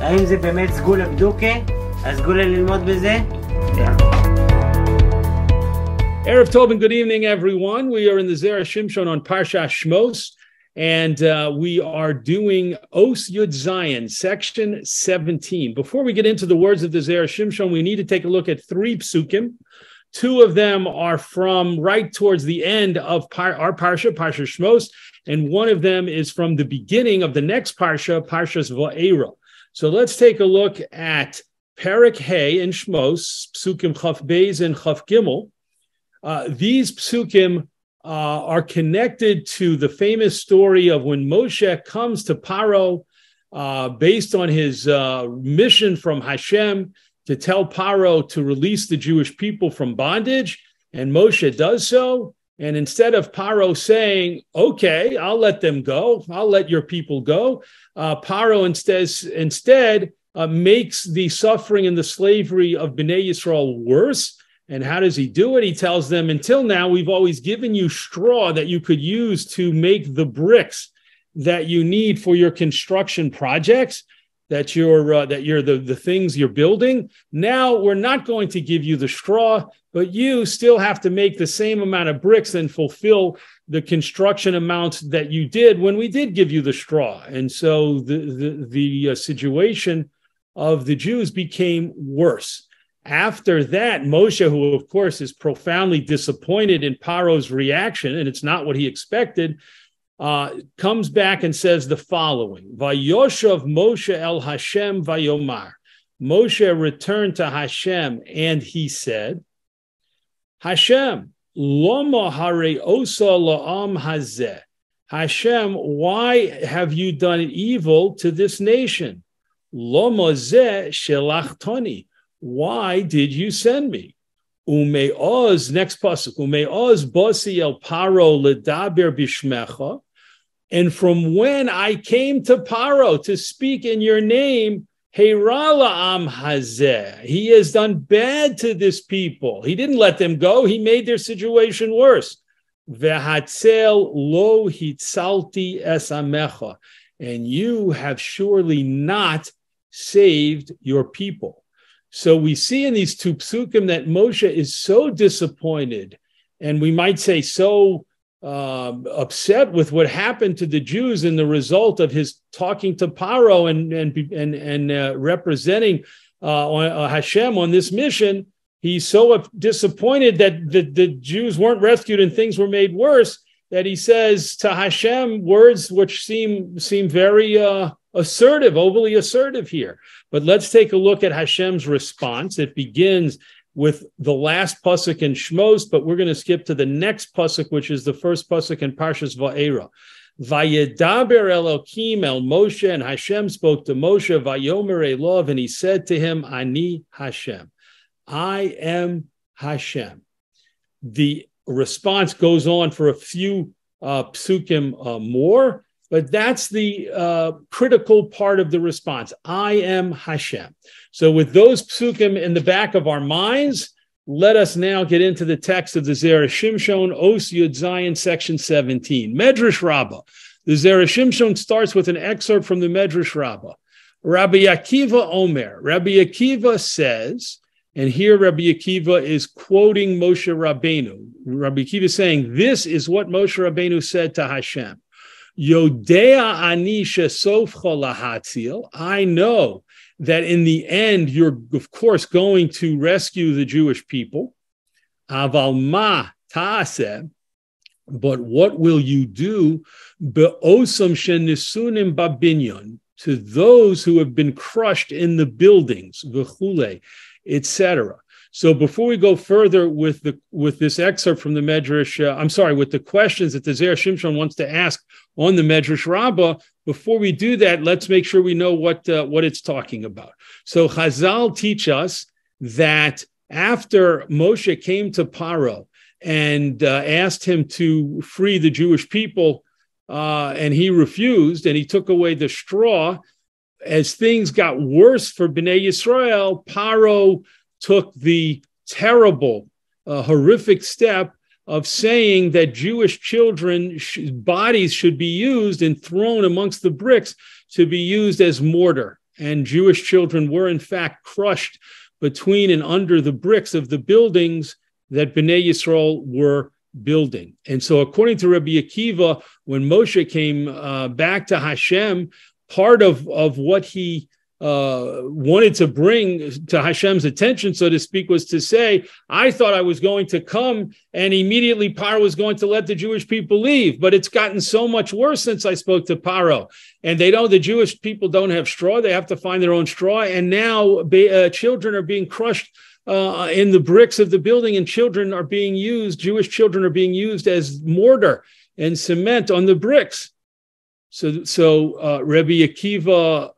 האם זה באמת סגולה בדוקה? הסגולה ללמוד בזה? Erev Tov and good evening, everyone. We are in the Zera Shimshon on Parsha Shmot, and we are doing Os Yud Zayin, section 17. Before we get into the words of the Zera Shimshon, we need to take a look at three psukim. Two of them are from right towards the end of our Parsha, Parsha Shmot, and one of them is from the beginning of the next Parsha, Parshas Va'era. So let's take a look at Perek Hey in Shmot, psukim Chaf Beis and Chaf Gimel. These psukim are connected to the famous story of when Moshe comes to Paro based on his mission from Hashem to tell Paro to release the Jewish people from bondage. And Moshe does so. And instead of Paro saying, okay, I'll let them go, I'll let your people go, Paro instead makes the suffering and the slavery of Bnei Yisrael worse. And how does he do it? He tells them, until now, we've always given you straw that you could use to make the bricks that you need for your construction projects, the things you're building. Now we're not going to give you the straw, but you still have to make the same amount of bricks and fulfill the construction amounts that you did when we did give you the straw. And so the situation of the Jews became worse. After that, Moshe, who of course is profoundly disappointed in Paro's reaction, and it's not what he expected, comes back and says the following: Vayoshav Moshe el Hashem vayomar. Moshe returned to Hashem and he said, Hashem, loma hare osa la'am hazeh. Hashem, why have you done evil to this nation? Loma zeh shelachtoni. Why did you send me? Umeoz, next pasuk, Umeoz bosi el Paro ledaber bishmecha. And from when I came to Paro to speak in your name, Heirala am hazeh. He has done bad to this people. He didn't let them go. He made their situation worse. Vehatzel lo hitzalti es amecha. And you have surely not saved your people. So we see in these two psukim that Moshe is so disappointed, and we might say so upset with what happened to the Jews in the result of his talking to Paro and representing Hashem on this mission. He's so disappointed that the Jews weren't rescued and things were made worse, that he says to Hashem words which seem very assertive, overly assertive here. But let's take a look at Hashem's response. It begins with the last pasuk in Shmos, but we're going to skip to the next pasuk, which is the first pasuk in Parshas Va'era. Vayedaber Elokim el Moshe, and Hashem spoke to Moshe, Vayomer Elov, and he said to him, Ani Hashem. I am Hashem. The response goes on for a few psukim more, but that's the critical part of the response. I am Hashem. So with those psukim in the back of our minds, let us now get into the text of the Zera Shimshon, Os Yud Zayin, section 17. Medrash Rabbah. The Zera Shimshon starts with an excerpt from the Medrash Rabbah. Rabbi Akiva Omer. Rabbi Akiva says, and here Rabbi Akiva is quoting Moshe Rabbeinu. Rabbi Akiva is saying, this is what Moshe Rabbeinu said to Hashem. Yodea ani shesofcha lahatzil. I know that in the end you're of course going to rescue the Jewish people. Aval ma ta'aseh. But what will you do? Be'osam shenisunim babinyon, to those who have been crushed in the buildings, v'chule, etc. So before we go further with this excerpt from the Medrash, with the questions that the Zera Shimshon wants to ask on the Medrash Rabbah, before we do that, let's make sure we know what it's talking about. So Chazal teach us that after Moshe came to Paro and asked him to free the Jewish people, and he refused, and he took away the straw, as things got worse for Bnei Yisrael, Paro took the terrible, horrific step of saying that Jewish children's bodies should be used and thrown amongst the bricks to be used as mortar and Jewish children were in fact crushed between and under the bricks of the buildings that Bnei Yisrael were building. And so according to Rabbi Akiva, when Moshe came back to Hashem, part of what he wanted to bring to Hashem's attention, so to speak, was to say, I thought I was going to come and immediately Paro was going to let the Jewish people leave, but it's gotten so much worse since I spoke to Paro. And the Jewish people don't have straw. They have to find their own straw. And now children are being crushed in the bricks of the building, and Jewish children are being used as mortar and cement on the bricks. So Rabbi Akiva,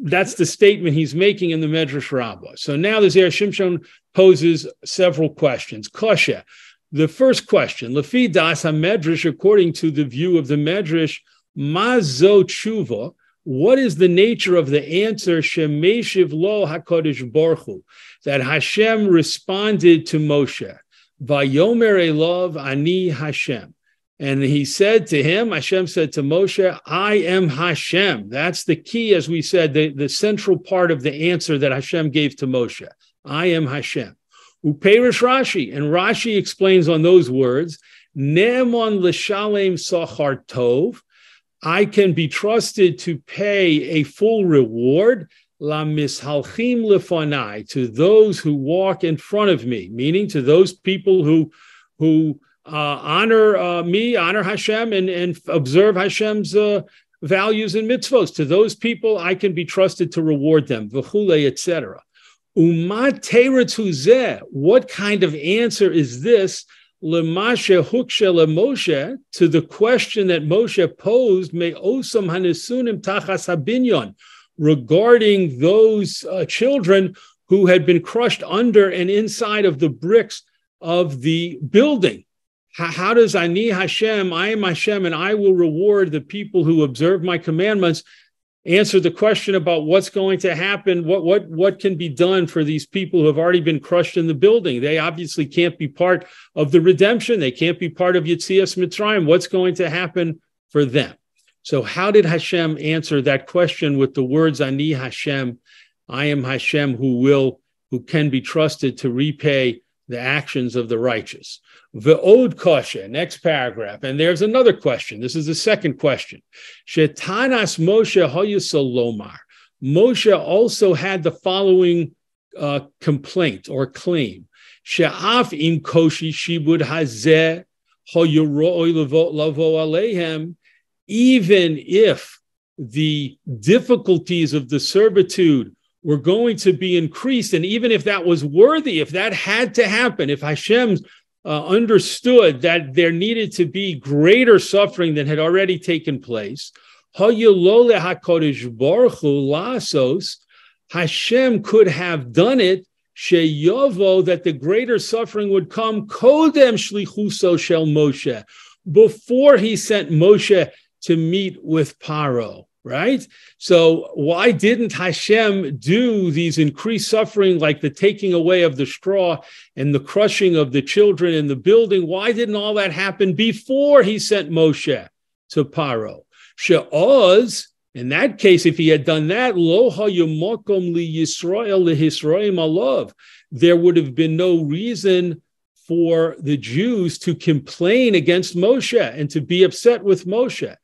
that's the statement he's making in the Medrash Rabbah. So now the Zera Shimshon poses several questions. Kosher. The first question, Lefi das HaMedrash, according to the view of the Medrash, Mazo Tshuva, what is the nature of the answer, Shemeshiv lo HaKadosh Baruch Hu, that Hashem responded to Moshe, Vayomer Elav Ani Hashem. And he said to him, Hashem said to Moshe, I am Hashem. That's the key, as we said, the central part of the answer that Hashem gave to Moshe. I am Hashem. Uperish Rashi, and Rashi explains on those words, Ne'emon l'shalem sachar tov, I can be trusted to pay a full reward, la mishalchim lefanai, to those who walk in front of me, meaning to those people who honor me, honor Hashem, and observe Hashem's values and mitzvos. To those people, I can be trusted to reward them, v'chule, etc. Umat teretz huzeh, what kind of answer is this? L'mashe hukshe leMoshe, to the question that Moshe posed, me osam hanesunim tachas habinyon, regarding those children who had been crushed under and inside of the bricks of the building. How does Ani Hashem, I am Hashem, and I will reward the people who observe my commandments, answer the question about what's going to happen, what can be done for these people who have already been crushed in the building? They obviously can't be part of the redemption. They can't be part of Yetzias Mitzrayim. What's going to happen for them? So how did Hashem answer that question with the words, Ani Hashem, I am Hashem, who can be trusted to repay the actions of the righteous? Ve'od kasha, next paragraph. And there's another question. This is the second question. Shetanas Moshe hayusalomar. Moshe also had the following complaint or claim. She'af im koshi shibud hazeh hayuroi lavo aleihem. Even if the difficulties of the servitude were going to be increased, and even if that was worthy, if that had to happen, if Hashem understood that there needed to be greater suffering than had already taken place, Hashem could have done it, that the greater suffering would come kodem shlichuso shel Moshe, before he sent Moshe to meet with Paro. Right? So why didn't Hashem do these increased suffering, like the taking away of the straw and the crushing of the children in the building? Why didn't all that happen before he sent Moshe to Paro? She'oz, in that case, if he had done that, lo hayumokom li Yisrael lehisroim alav, there would have been no reason for the Jews to complain against Moshe and to be upset with Moshe.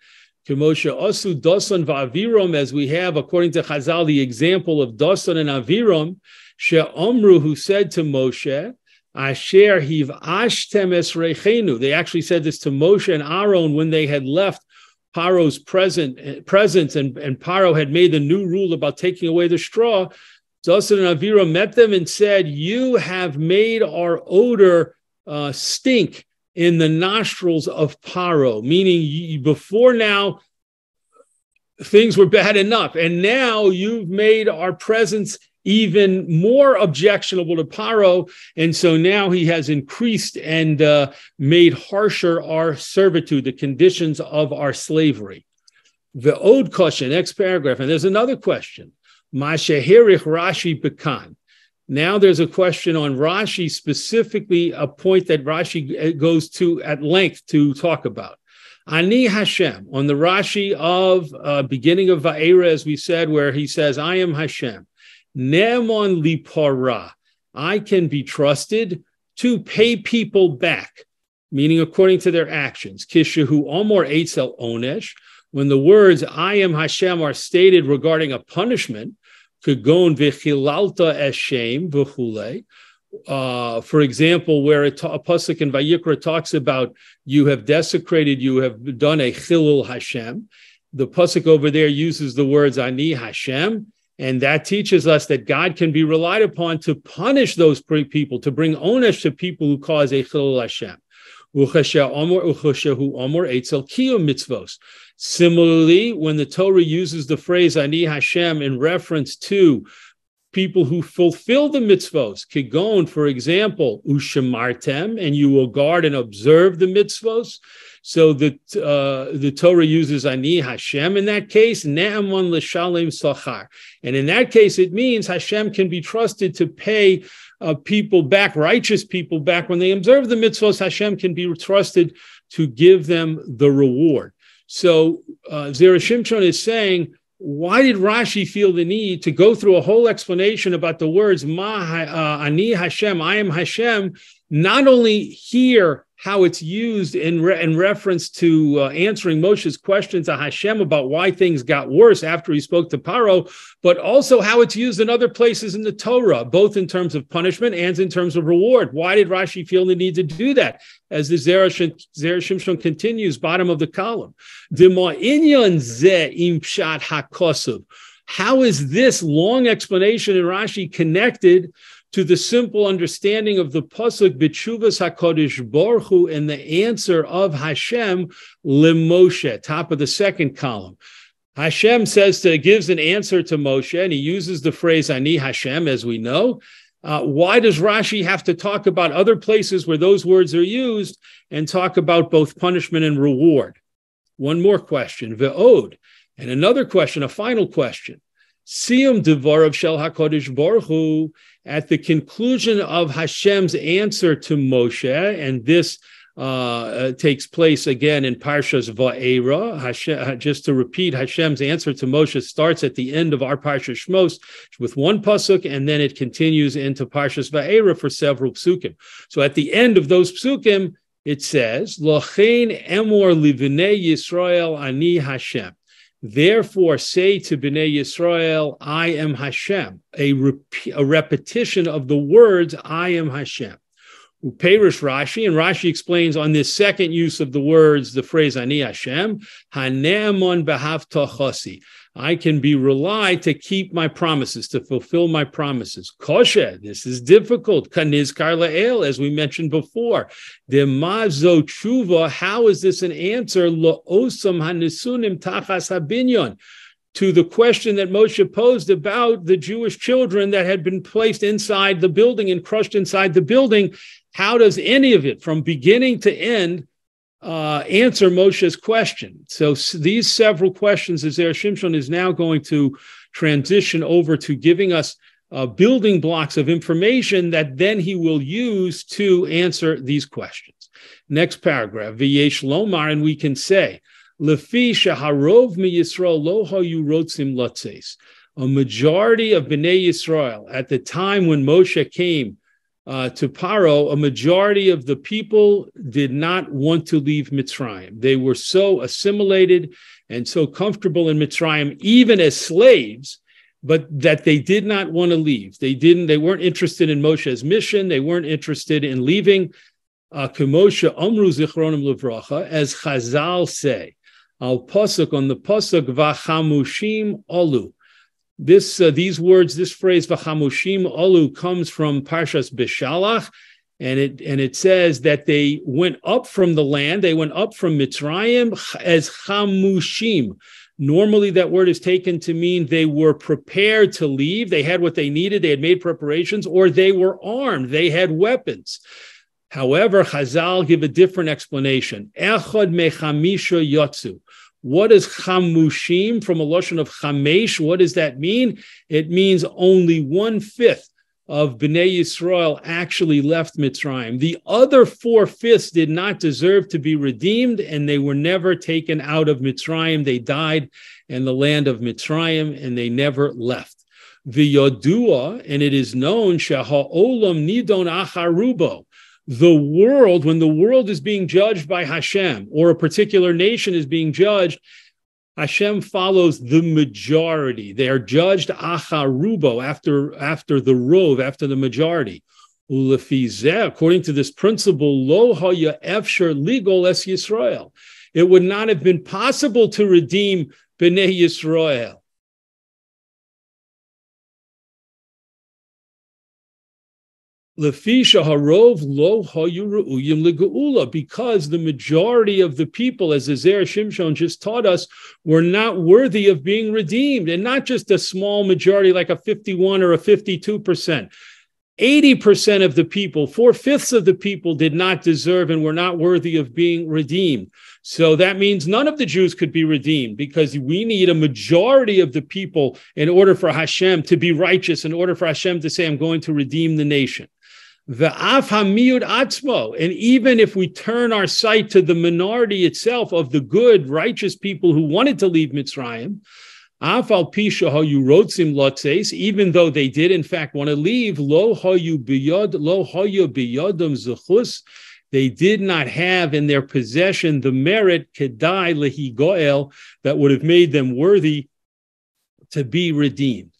Moshe asu Dasan va'aviram, as we have, according to Chazal, the example of Dasan and Aviram, she'omru, who said to Moshe, asher hiv ashtem esreichenu. They actually said this to Moshe and Aaron when they had left Paro's presence, and Paro had made the new rule about taking away the straw. Dasan and Aviram met them and said, you have made our odor stink in the nostrils of Paro, meaning before now, things were bad enough. And now you've made our presence even more objectionable to Paro. And so now he has increased and made harsher our servitude, the conditions of our slavery. The Ode question, next paragraph. And there's another question. Mashahirich Rashi Bekan. Now there's a question on Rashi, specifically a point that Rashi goes to at length to talk about. Ani Hashem, on the Rashi of beginning of Va'era, as we said, where he says, I am Hashem. Ne'emon lipara, I can be trusted to pay people back, meaning according to their actions. Kishahu omor eitzel onesh, when the words I am Hashem are stated regarding a punishment, kagon v'chilalta eshem v'chulei. For example, where a pasuk in Vayikra talks about you have desecrated, you have done a chilul Hashem. The pasuk over there uses the words Ani Hashem, and that teaches us that God can be relied upon to punish those people, to bring onesh to people who cause a chilul Hashem. Similarly, when the Torah uses the phrase Ani Hashem in reference to people who fulfill the mitzvos, kigon, for example, ushemartem, and you will guard and observe the mitzvos. So the Torah uses Ani Hashem in that case, ne'amon l'shalem sachar. And in that case, it means Hashem can be trusted to pay people back, righteous people back. When they observe the mitzvos, Hashem can be trusted to give them the reward. So Zera Shimshon is saying, why did Rashi feel the need to go through a whole explanation about the words Ani Hashem, I am Hashem, not only hear how it's used in reference to answering Moshe's questions to Hashem about why things got worse after he spoke to Paro, but also how it's used in other places in the Torah, both in terms of punishment and in terms of reward. Why did Rashi feel the need to do that? As the Zera Shimshon continues, bottom of the column. How is this long explanation in Rashi connected to the simple understanding of the pasuk b'tshuvas HaKadosh Baruch Hu and the answer of Hashem leMoshe, top of the second column? Hashem gives an answer to Moshe, and he uses the phrase Ani Hashem, as we know. Why does Rashi have to talk about other places where those words are used and talk about both punishment and reward? One more question, ve'od, and another question, a final question. Siyum devarav shel HaKadosh Baruch Hu, at the conclusion of Hashem's answer to Moshe, and this takes place again in Parsha's Va'era. Just to repeat, Hashem's answer to Moshe starts at the end of our Parsha Shmot with one pasuk, and then it continues into Parsha's Va'era for several psukim. So at the end of those psukim, it says, Lochein emor livnei Yisrael ani Hashem. Therefore, say to Bnei Yisrael, I am Hashem, a repetition of the words, I am Hashem. Uperish Rashi, and Rashi explains on this second use of the words, the phrase Ani Hashem, Hane'amon b'havtachasi. I can be relied to keep my promises, to fulfill my promises. Koshe, this is difficult. Kanizkar la'el, as we mentioned before. Demazo tshuva, how is this an answer? Lo'osam hanisunim tachas habinyon, to the question that Moshe posed about the Jewish children that had been placed inside the building and crushed inside the building. How does any of it, from beginning to end, answer Moshe's question? So these several questions, as Zera Shimshon is now going to transition over to giving us building blocks of information that then he will use to answer these questions. Next paragraph, V'yesh lomar, and we can say, Lefi shaharov mi Yisrael lo hayu rotzim latzes. A majority of Bnei Yisrael, at the time when Moshe came to Paro, a majority of the people did not want to leave Mitzrayim. They were so assimilated and so comfortable in Mitzrayim, even as slaves, but that they did not want to leave. They weren't interested in Moshe's mission. They weren't interested in leaving. K'Moshe Omru Zichronim Levracha, as Chazal say, al pasuk, on the pasuk Vachamushim Olu. These words, this phrase Vachamushim Olu, comes from Parshas Beshalach, and it says that they went up from the land, they went up from Mitzrayim as Chamushim. Normally, that word is taken to mean they were prepared to leave. They had what they needed. They had made preparations, or they were armed. They had weapons. However, Chazal give a different explanation. Echad mechamisha yotzu. What is chamushim from a lashon of chamesh? What does that mean? It means only 1/5 of Bnei Yisrael actually left Mitzrayim. The other 4/5 did not deserve to be redeemed, and they were never taken out of Mitzrayim. They died in the land of Mitzrayim, and they never left. V'yodua, and it is known, sheha'olam nidon acharubo. The world, when the world is being judged by Hashem, or a particular nation is being judged, Hashem follows the majority. They are judged acharubo, after the rov, after the majority. Ulefizeh, according to this principle, lo haya efshar ligol es Yisrael. It would not have been possible to redeem Bnei Yisrael. Lefisha harov lo hayu re'uyim legeula, because the majority of the people, as the Zera Shimshon just taught us, were not worthy of being redeemed, and not just a small majority like a 51 or a 52%. 80% of the people, 4/5 of the people, did not deserve and were not worthy of being redeemed. So that means none of the Jews could be redeemed, because we need a majority of the people in order for Hashem to be righteous, in order for Hashem to say, I'm going to redeem the nation. Ve'af hamiyud atzmo, and even if we turn our sight to the minority itself of the good, righteous people who wanted to leave Mitzrayim, af al pi shehayu rotzim lotzeis, even though they did in fact want to leave, lo hayu biyodam zechus, they did not have in their possession the merit kedai lehigoel that would have made them worthy to be redeemed.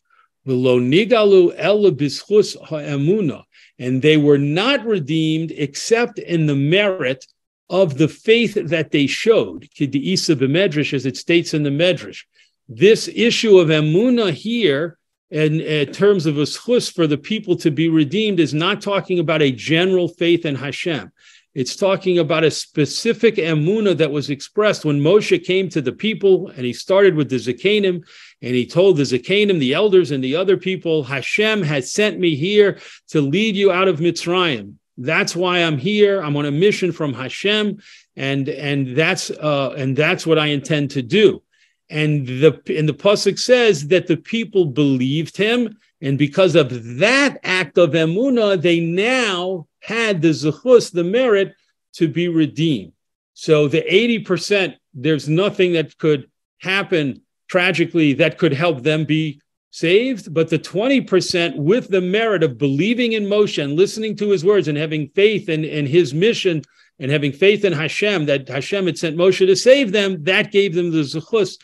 V'lo nigalu ela b'schus ha'emunah, and they were not redeemed except in the merit of the faith that they showed. K'di'isa b'medrash, as it states in the Medrash. This issue of emunah here, in terms of a schus for the people to be redeemed, is not talking about a general faith in Hashem. It's talking about a specific emunah that was expressed when Moshe came to the people, and he started with the Zekanim, and he told the Zekanim, the elders, and the other people, Hashem has sent me here to lead you out of Mitzrayim. That's why I'm here. I'm on a mission from Hashem, and that's what I intend to do. And the pasuk says that the people believed him, and because of that act of emunah, they now had the zechus, the merit, to be redeemed. So the 80%, there's nothing that could happen tragically that could help them be saved, but the 20% with the merit of believing in Moshe and listening to his words and having faith in his mission and having faith in Hashem, that Hashem had sent Moshe to save them, that gave them the zechus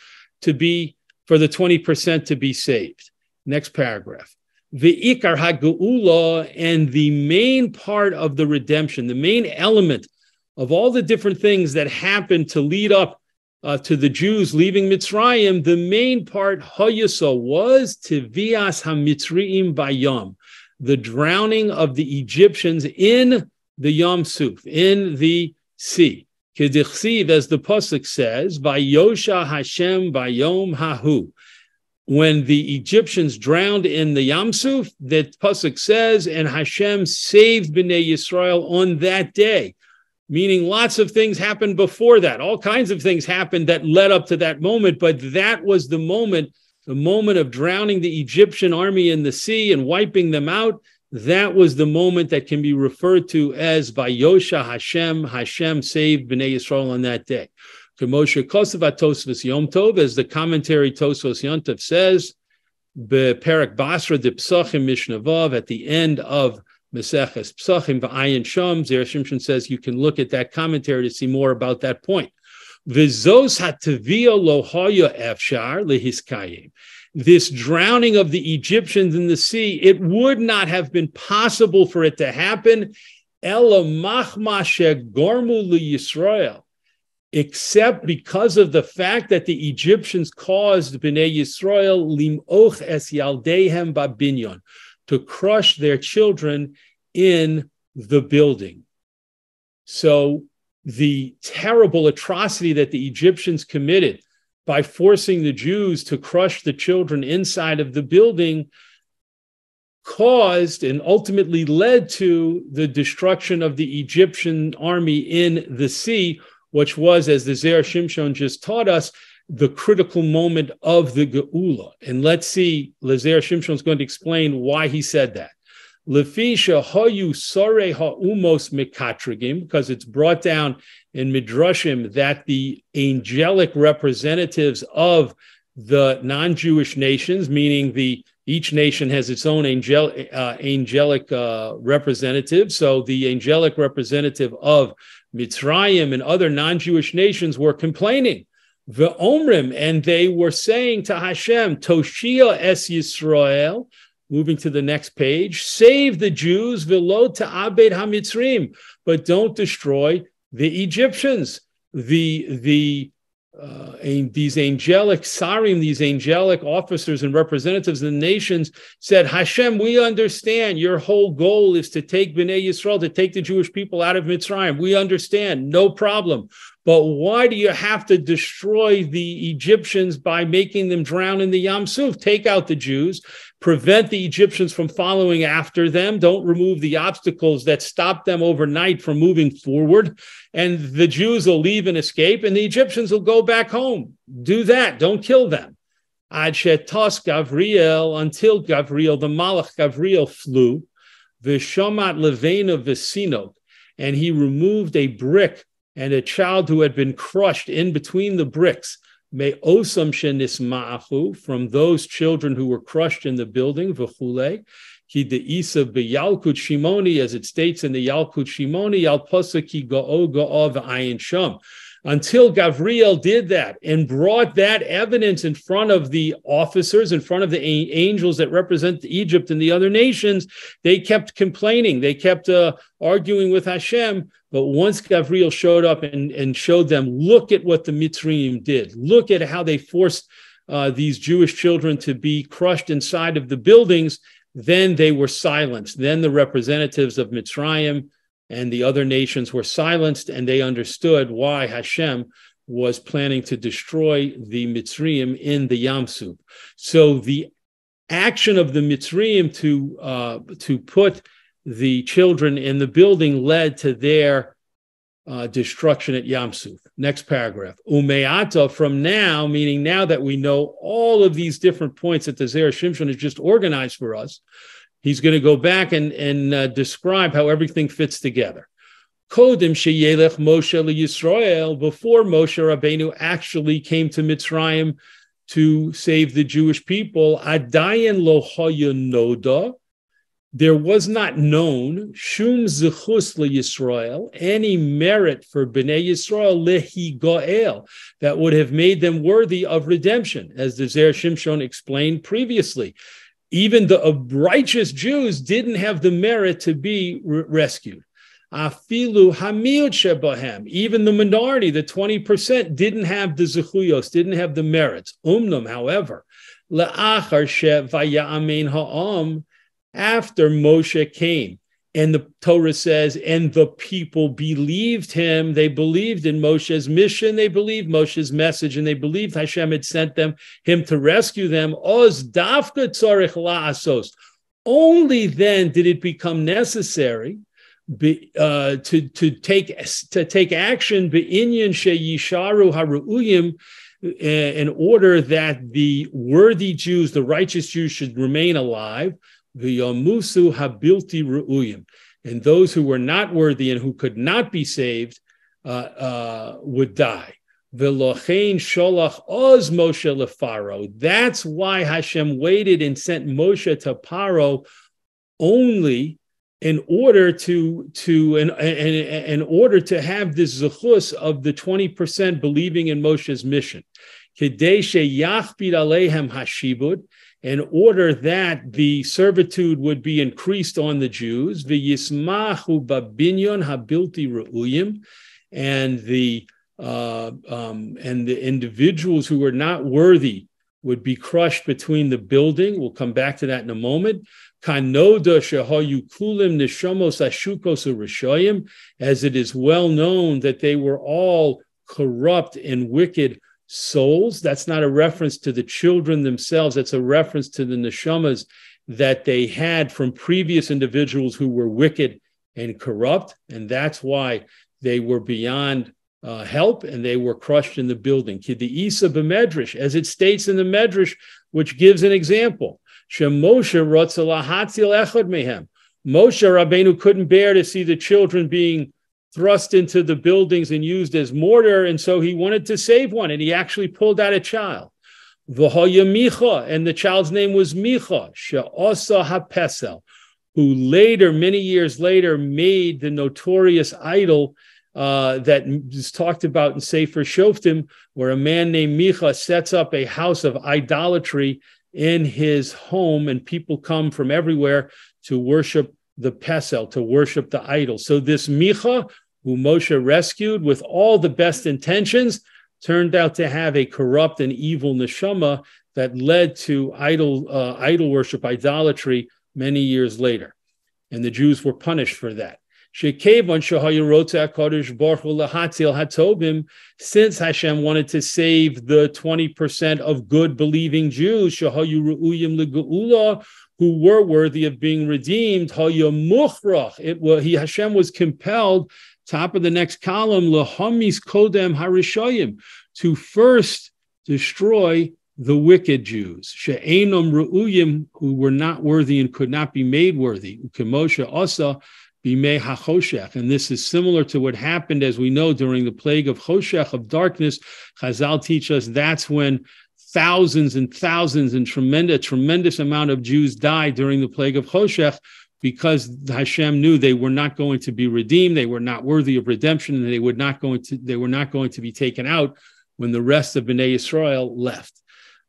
for the 20% to be saved. Next paragraph. The ikar ha'geula, and the main part of the redemption, the main element of all the different things that happened to lead up to the Jews leaving Mitzrayim, the main part, hayasa, was tevias hamitzriim bayam, the drowning of the Egyptians in the Yam Suf, in the sea. Kedichsiv, as the pasuk says, Vayosha Hashem bayom hahu. When the Egyptians drowned in the Yam Suf, that pasuk says, and Hashem saved Bnei Yisrael on that day. Meaning lots of things happened before that. All kinds of things happened that led up to that moment, but that was the moment of drowning the Egyptian army in the sea and wiping them out. That was the moment that can be referred to as Vayosha Hashem. Hashem saved Bnei Yisrael on that day. Moshe Kosavat Tosfos Yom Tov, as the commentary Tosfos Yom Tov says, Be'Perek Basra de Psachim Mishnavav, at the end of Meseches Psachim V'Ayin Sham, Zera Shimshon says you can look at that commentary to see more about that point. V'zos hatavia lo haya efshar lehiskayim. This drowning of the Egyptians in the sea, it would not have been possible for it to happen, ela machma shegormu liyisrael, except because of the fact that the Egyptians caused Bnei Yisrael lim'och es yaldehem babinyon, to crush their children in the building. So the terrible atrocity that the Egyptians committed by forcing the Jews to crush the children inside of the building caused and ultimately led to the destruction of the Egyptian army in the sea, which was, as the Zera Shimshon just taught us, the critical moment of the Geula. And let's see, Zera Shimshon is going to explain why he said that. Lefisha hayu sore ha'umos mikatrigim, because it's brought down in Midrashim that the angelic representatives of the non-Jewish nations, meaning each nation has its own angelic representative. So the angelic representative of Mitzrayim and other non-Jewish nations were complaining. Ve'omrim, and they were saying to Hashem, Toshia es Yisrael, moving to the next page, save the Jews, v'lo ta'abed hamitzrim, but don't destroy the Egyptians. These angelic sarim, these angelic officers and representatives of the nations said, Hashem, we understand your whole goal is to take Bnei Yisrael, to take the Jewish people out of Mitzrayim. We understand, no problem. But why do you have to destroy the Egyptians by making them drown in the Yam Suf? Take out the Jews, prevent the Egyptians from following after them. Don't remove the obstacles that stop them overnight from moving forward. And the Jews will leave and escape, and the Egyptians will go back home. Do that. Don't kill them. Ad shetos Gavriel, until Gavriel, the Malach Gavriel, flew, v'shomat levena v'sinok, and he removed a brick and a child who had been crushed in between the bricks, me osam shenisma'achu, from those children who were crushed in the building, v'chule, ki de'isa b'yalkut shimoni, as it states in the Yalkut Shimoni, yal pasuk ki go'o go'o v'ayin sham. Until Gavriel did that and brought that evidence in front of the officers, in front of the angels that represent Egypt and the other nations, they kept complaining. They kept arguing with Hashem. But once Gavriel showed up and showed them, look at what the Mitzrayim did. Look at how they forced these Jewish children to be crushed inside of the buildings, then they were silenced. Then the representatives of Mitzrayim and the other nations were silenced, and they understood why Hashem was planning to destroy the Mitzrayim in the Yam Suf. So the action of the Mitzrayim to put the children in the building led to their destruction at Yam Suf. Next paragraph. Umeata, from now, meaning now that we know all of these different points that the Zera Shimshon has just organized for us, he's going to go back and describe how everything fits together. Kodim sheyelech Moshe leYisrael, before Moshe Rabbeinu actually came to Mitzrayim to save the Jewish people, Adayin lo haya noda, there was not known shum zechus leYisrael, any merit for Bnei Yisrael lehi goel, that would have made them worthy of redemption, as the Zera Shimshon explained previously. Even the righteous Jews didn't have the merit to be rescued. Afilu hamiut shebahem, even the minority, the 20%, didn't have the zechuyos, didn't have the merits. Umnam, however, le'achar shevayamin ha'am, after Moshe came, and the Torah says, and the people believed him. They believed in Moshe's mission. They believed Moshe's message, and they believed Hashem had sent him to rescue them. Oz dafka tzarich la'asos. Only then did it become necessary to take action be'inyan sheyisharu haru'uyim, in order that the worthy Jews, the righteous Jews, should remain alive. V'yamusu habilti ru'uyim, and those who were not worthy and who could not be saved would die. V'lochein sholach oz Moshe leFaro. That's why Hashem waited and sent Moshe to Paro, only in order to have this zechus of the 20% believing in Moshe's mission. Kedei sheyachbid aleihem hashibud, in order that the servitude would be increased on the Jews, v'yismachu babinyon habilti re'uyim, and the individuals who were not worthy would be crushed between the building. We'll come back to that in a moment. Kanoda shehayu kulim neshamos ashukos u'rishoyim, as it is well known that they were all corrupt and wicked souls. That's not a reference to the children themselves. That's a reference to the neshamas that they had from previous individuals who were wicked and corrupt. And that's why they were beyond help, and they were crushed in the building. Kidi Isa b'medrash, as it states in the medrash, which gives an example. Shemoshe rotza lahatzil echad mehem. Moshe Rabbeinu couldn't bear to see the children being thrust into the buildings and used as mortar, and so he wanted to save one, and he actually pulled out a child. V'hoya Micha, and the child's name was Micha, she'osa hapesel, who later, many years later, made the notorious idol that is talked about in Sefer Shoftim, where a man named Micha sets up a house of idolatry in his home, and people come from everywhere to worship the pesel, to worship the idol. So this Micha, who Moshe rescued with all the best intentions, turned out to have a corrupt and evil neshama that led to idol worship, idolatry, many years later. And the Jews were punished for that. Since Hashem wanted to save the 20% of good believing Jews who were worthy of being redeemed, Hashem was compelled, top of the next column, to first destroy the wicked Jews, who were not worthy and could not be made worthy. And this is similar to what happened, as we know, during the plague of Choshech, of darkness. Chazal teach us that's when thousands and thousands and tremendous amount of Jews died during the plague of Choshech, because Hashem knew they were not going to be redeemed, they were not worthy of redemption, and they were not going to be taken out when the rest of Bnei Yisrael left.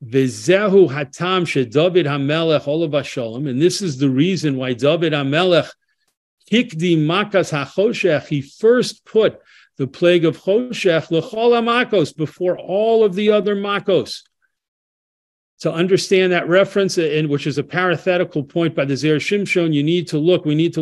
V'zehu hatam sheDavid HaMelech olav hashalom, and this is the reason why David HaMelech hikdi makas hachoshech, he first put the plague of Choshech l'chol hamakos, before all of the other makos. To understand that reference, and which is a parenthetical point by the Zera Shimshon, we need to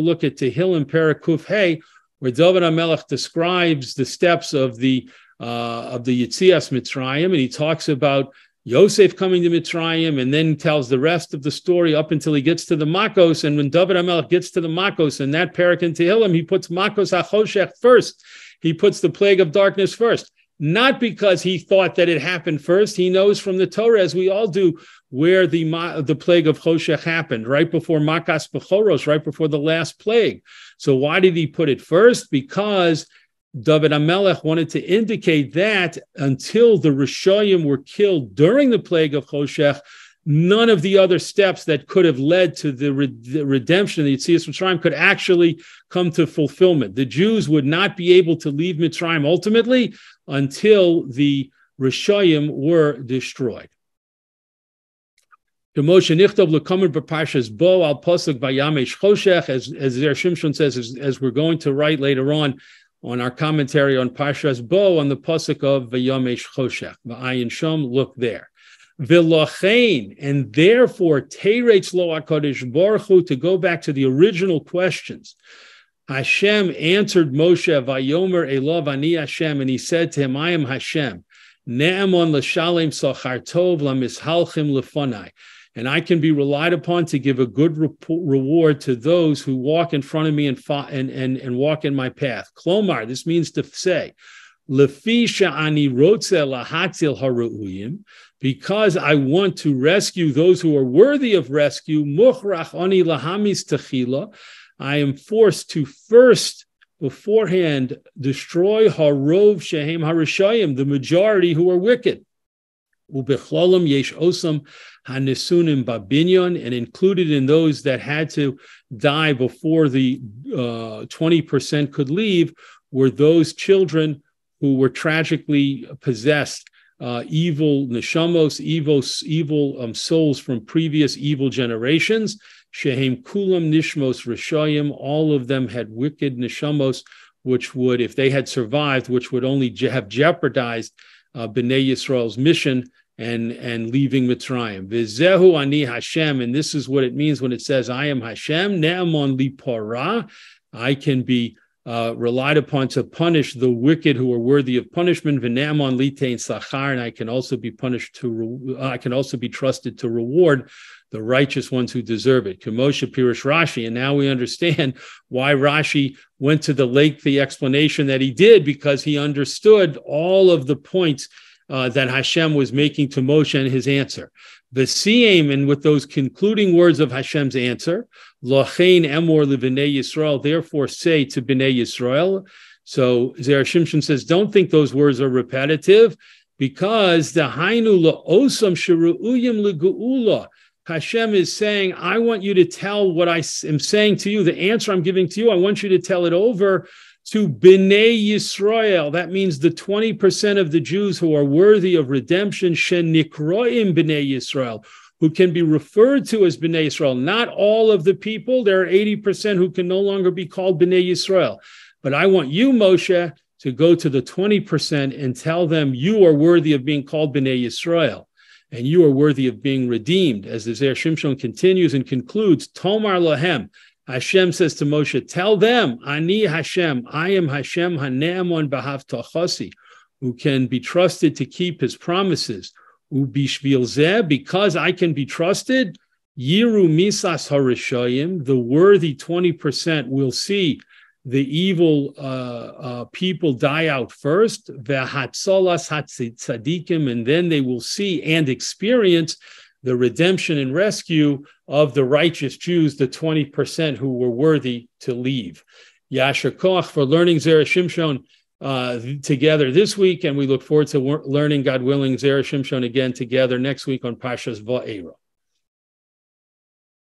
look at Tehillim Perek Kuf Hey, where David HaMelech describes the steps of the Yetzias Mitzrayim, and he talks about Yosef coming to Mitzrayim, and then tells the rest of the story up until he gets to the Makos. And when David HaMelech gets to the Makos, and that Perek in Tehillim, he puts Makos HaChoshech first. He puts the plague of darkness first. Not because he thought that it happened first. He knows from the Torah, as we all do, where the plague of Choshech happened, right before Makas Bechoros, right before the last plague. So why did he put it first? Because David HaMelech wanted to indicate that until the Rishayim were killed during the plague of Choshech, none of the other steps that could have led to the redemption of the Yetzias Mitzrayim could actually come to fulfillment. The Jews would not be able to leave Mitzrayim ultimately until the Rishayim were destroyed. As Zera Shimshon says, as we're going to write later on our commentary on Parshas Bo, on the pasuk of Vayamesh Choshech, V'ayin Shom, look there. V'lochein, and therefore, Teretz lo HaKadosh Baruch Hu, to go back to the original questions, Hashem answered Moshe, Vayomer Elav Ani Hashem, and he said to him, I am Hashem, Ne'emon l'shalem sachar tov lamishalchim lefonai, and I can be relied upon to give a good reward to those who walk in front of me and walk in my path. Klomar, this means to say, Lefi sha'ani rotze lahatzil haru'uyim, because I want to rescue those who are worthy of rescue, Mukhrach ani lahamis techila, I am forced to first, beforehand, destroy harov shehem harishayim, the majority who are wicked. Ubechlalam yesh osam hanesunim babinyon, and included in those that had to die before the 20% could leave were those children who were tragically possessed, evil neshamos, evil souls from previous evil generations. Shehem kulam nishmos rishayim, all of them had wicked neshamos, which would, if they had survived, which would only have jeopardized Bnei Yisrael's mission and leaving Mitzrayim. V'zehu ani Hashem, and this is what it means when it says, I am Hashem, ne'amon li parah, I can be relied upon to punish the wicked who are worthy of punishment. V'ne'amon li tein sachar, and I can also be trusted to reward the righteous ones who deserve it. Kemoshe Pirush Rashi, and now we understand why Rashi went to the lengthy explanation that he did, because he understood all of the points that Hashem was making to Moshe and his answer. V'siyim, and with those concluding words of Hashem's answer, Lochein emor leVnei Yisrael, therefore say to Bnei Yisrael. So Zera Shimshon says, don't think those words are repetitive, because the Hainu la'osam sheru'uyim le'geula. Hashem is saying, I want you to tell what I am saying to you, the answer I'm giving to you, I want you to tell it over to Bnei Yisrael. That means the 20% of the Jews who are worthy of redemption, shenikroim Bnei Yisrael, who can be referred to as Bnei Yisrael. Not all of the people. There are 80% who can no longer be called Bnei Yisrael. But I want you, Moshe, to go to the 20% and tell them you are worthy of being called Bnei Yisrael, and you are worthy of being redeemed. As the Zera Shimshon continues and concludes, Tomar Lahem, Hashem says to Moshe, tell them, Ani Hashem, I am Hashem hane'amon b'havtachasi, who can be trusted to keep his promises. Ubishvil zeh, because I can be trusted, Yiru misas harishayim, the worthy 20% will see the evil people die out first, ve'hatzolas hatzadikim, and then they will see and experience the redemption and rescue of the righteous Jews, the 20% who were worthy to leave. Yasher koach for learning Zera Shimshon together this week, and we look forward to learning, God willing, Zera Shimshon again together next week on Parshas Va'era.